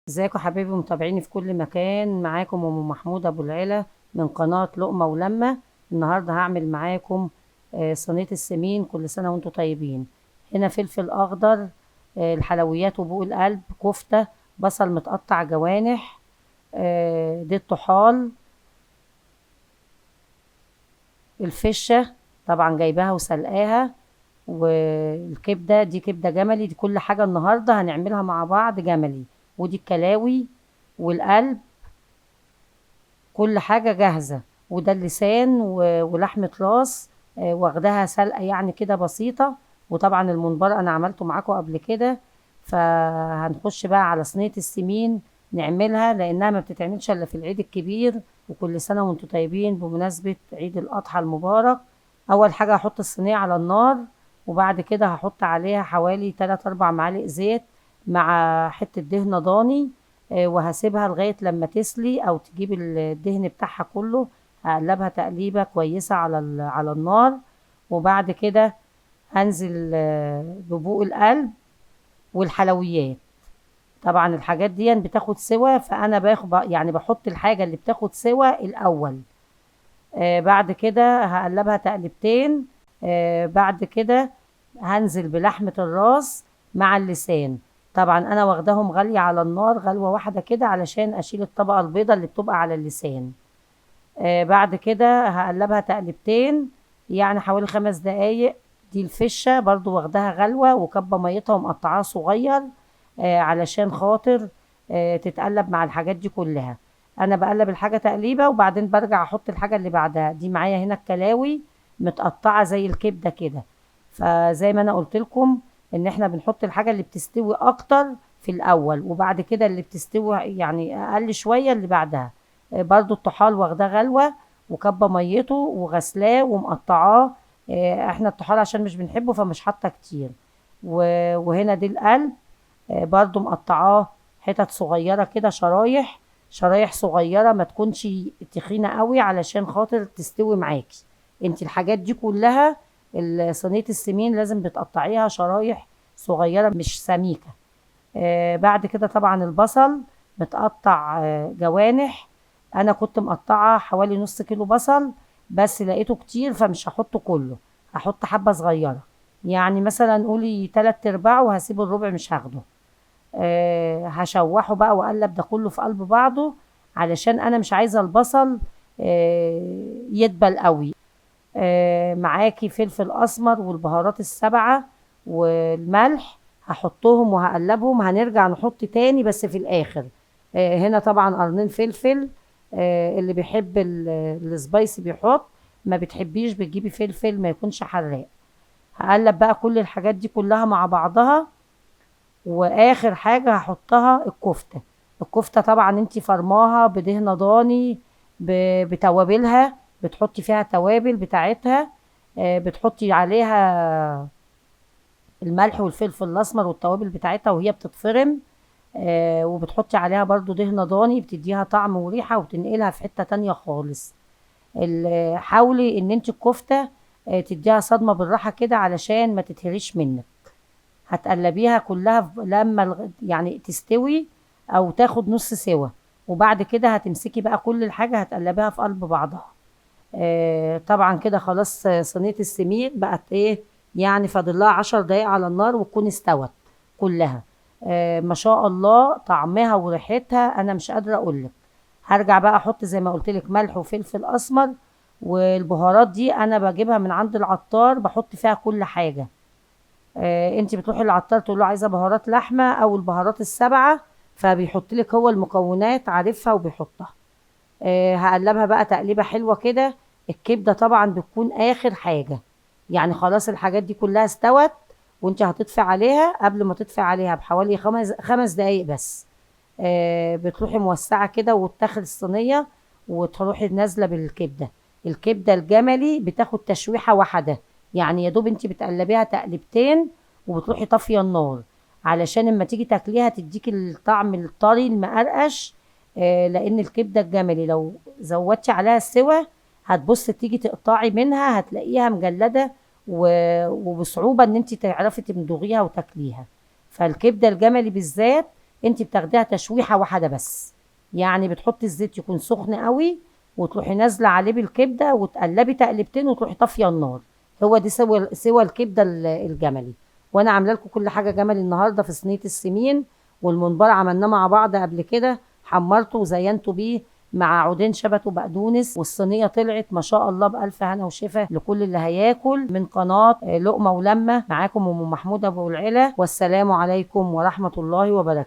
ازيكم حبايبي متابعيني في كل مكان. معاكم ام محمود ابو العلا من قناة لقمة ولمة. النهاردة هعمل معاكم صينية السمين. كل سنة وانتم طيبين. هنا فلفل اخضر، الحلويات وبوق القلب، كفتة، بصل متقطع جوانح، دي الطحال، الفشة طبعا جايباها وسلقاها، والكبدة دي كبدة جملي. دي كل حاجة النهاردة هنعملها مع بعض جملي. ودي الكلاوي والقلب، كل حاجة جاهزة. وده اللسان ولحمة راس، واخداها سلقة يعني كده بسيطة. وطبعا الممبار انا عملته معاكم قبل كده. فهنخش بقى على صينية السمين نعملها، لانها ما بتتعملش الا في العيد الكبير. وكل سنة وانتم طيبين بمناسبة عيد الاضحى المبارك. اول حاجة هحط الصينية على النار، وبعد كده هحط عليها حوالي 3 4 معالق زيت مع حتة دهنة ضاني. وهسيبها لغاية لما تسلي او تجيب الدهن بتاعها كله. هقلبها تقليبة كويسة على النار. وبعد كده هنزل ببوق القلب والحلويات. طبعا الحاجات دي بتاخد سوا، فانا باخد يعني بحط الحاجة اللي بتاخد سوا الاول. بعد كده هقلبها تقلبتين. بعد كده هنزل بلحمة الراس مع اللسان. طبعا انا واخداهم غالية على النار غلوة واحدة كده علشان اشيل الطبقة البيضاء اللي بتبقى على اللسان. بعد كده هقلبها تقلبتين، يعني حوالي 5 دقايق. دي الفشة برضو واخداها غلوة وكبة ميتها ومقطعاها صغير، علشان خاطر تتقلب مع الحاجات دي كلها. انا بقلب الحاجة تقليبة وبعدين برجع احط الحاجة اللي بعدها. دي معايا هنا الكلاوي متقطعة زي الكبدة كده. فزي ما انا قلت لكم ان احنا بنحط الحاجة اللي بتستوي اكتر في الاول، وبعد كده اللي بتستوي يعني اقل شوية اللي بعدها. برضو الطحال واخداه غلوة وكبة ميته وغسلاه ومقطعاه. احنا الطحال عشان مش بنحبه فمش حاطة كتير. وهنا دي القلب، برضو مقطعاه حتت صغيرة كده، شرايح شرايح صغيرة، ما تكونش تخينة قوي علشان خاطر تستوي معاكي. انت الحاجات دي كلها صينية السمين لازم بتقطعيها شرايح صغيرة مش سميكة. بعد كده طبعا البصل متقطع جوانح. انا كنت مقطعة حوالي نص كيلو بصل، بس لقيته كتير فمش هحطه كله. هحط حبة صغيرة، يعني مثلا قولي 3/4 وهسيب الربع مش هاخده. هشوحه بقى واقلب ده كله في قلب بعضه، علشان انا مش عايزة البصل يدبل قوي. معاكي فلفل اسمر والبهارات السبعة والملح، هحطهم وهقلبهم. هنرجع نحط تاني بس في الاخر. هنا طبعا قرنين فلفل. اللي بيحب السبايسي بيحط، ما بتحبيش بتجيبي فلفل ما يكونش حراق. هقلب بقى كل الحاجات دي كلها مع بعضها. واخر حاجة هحطها الكفتة. الكفتة طبعا انتي فرماها بدهنة ضاني، بتوابلها. بتحطي فيها توابل بتاعتها، بتحطي عليها الملح والفلفل الاسمر والتوابل بتاعتها وهي بتتفرم. وبتحطي عليها برضو دهنة ضاني بتديها طعم وريحة وبتنقلها في حتة تانية خالص. حاولي ان انت الكفتة تديها صدمة بالراحة كده علشان ما تتهريش منك. هتقلبيها كلها لما يعني تستوي او تاخد نص سوا. وبعد كده هتمسكي بقى كل الحاجة هتقلبيها في قلب بعضها. طبعا كده خلاص. صينية السمين بقت ايه، يعني فاضل لها 10 دقايق على النار وتكون استوت كلها. ما شاء الله طعمها وريحتها انا مش قادرة اقولك. هرجع بقى احط زي ما قلت لك ملح وفلفل اسمر. والبهارات دي انا بجيبها من عند العطار، بحط فيها كل حاجة. انت بتروحي للعطار تقول له عايزة بهارات لحمة او البهارات السبعة، فبيحط لك هو المكونات عارفها وبيحطها. هقلبها بقى تقليبة حلوة كده. الكبدة طبعا بتكون آخر حاجة، يعني خلاص الحاجات دي كلها استوت. وانت هتطفي عليها، قبل ما تطفي عليها بحوالي 5 دقايق بس. بتروحي موسعة كده وتاخد الصينية وتروحي نازلة بالكبدة. الكبدة الجملي بتاخد تشويحة واحدة، يعني يا دوب انت بتقلبيها تقلبتين وبتروحي طافية النار، علشان اما تيجي تاكليها تديكي الطعم الطري المقرقش. لان الكبدة الجملي لو زودتي عليها السوى هتبص تيجي تقطعي منها هتلاقيها مجلدة، وبصعوبة ان انت تعرفي تمضغيها وتاكليها. فالكبدة الجملي بالذات انت بتاخديها تشويحه واحده بس، يعني بتحطي الزيت يكون سخن قوي وتروحي نازله عليه بالكبده وتقلبي تقلبتين وتروحي طافيه النار. هو دي سوى الكبده الجملي. وانا عامله لكم كل حاجه جملي النهارده في صينيه السمين. والممبار عملناه مع بعض قبل كده، حمرته وزينته بيه مع عودين شبت وبقدونس، والصينيه طلعت ما شاء الله بالف هنا وشفا لكل اللي هياكل. من قناه لقمه ولمه، معاكم ام محمود ابو العلا، والسلام عليكم ورحمه الله وبركاته.